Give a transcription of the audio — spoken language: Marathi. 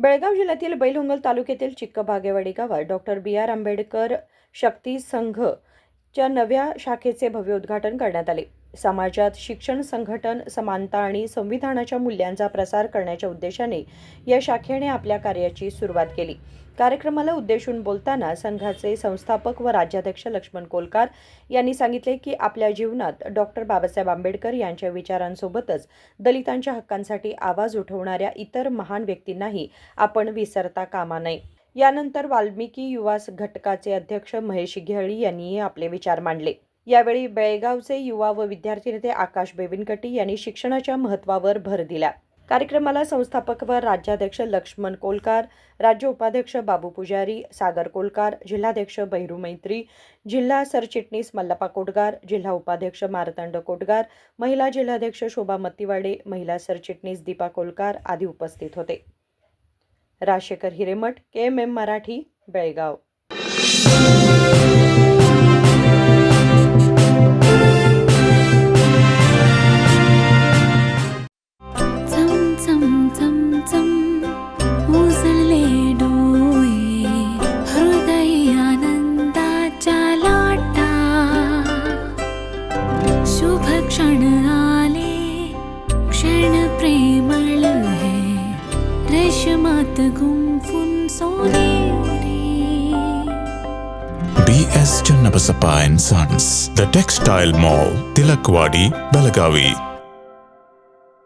बेळगाव जिल्ह्यातील बैलहंगल तालुक्यातील चिक्कबागेवाडी गावात डॉक्टर बी.आर. आंबेडकर शक्ती संघच्या नव्या शाखेचे भव्य उद्घाटन करण्यात आले. समाजात शिक्षण, संघटन, समानता आणि संविधानाच्या मूल्यांचा प्रसार करण्याच्या उद्देशाने या शाखेने आपल्या कार्याची सुरुवात केली. कार्यक्रमाला उद्देशून बोलताना संघाचे संस्थापक व राज्याध्यक्ष लक्ष्मण कोलकार यांनी सांगितले की आपल्या जीवनात डॉक्टर बाबासाहेब आंबेडकर यांच्या विचारांसोबतच दलितांच्या हक्कांसाठी आवाज उठवणाऱ्या इतर महान व्यक्तींनाही आपण विसरता कामा नये. यानंतर वाल्मिकी युवा घटकाचे अध्यक्ष महेश घेळी यांनी आपले विचार मांडले. यावेळी बेळगावचे युवा व विद्यार्थी नेते आकाश बेविनकटी यांनी शिक्षणाच्या महत्त्वावर भर दिला. कार्यक्रमाला संस्थापक व राज्याध्यक्ष लक्ष्मण कोलकार, राज्य उपाध्यक्ष बाबू पुजारी, सागर कोलकार, जिल्हाध्यक्ष बहिरू मैत्री, जिल्हा सरचिटणीस मल्लप्पा कोटगार, जिल्हा उपाध्यक्ष मार्तंड कोटगार, महिला जिल्हाध्यक्ष शोभा मत्तीवाडे, महिला सरचिटणीस दीपा कोलकार आदी उपस्थित होते. राजशेखर हिरेमठ, KMM मराठी, बेळगाव. शुभ क्षण आले, क्षण प्रेमळ है, रेशमात गुंफून सोनेरी. BS Channabasappa and Sons, The Textile Mall, Tilakwadi, Belagavi.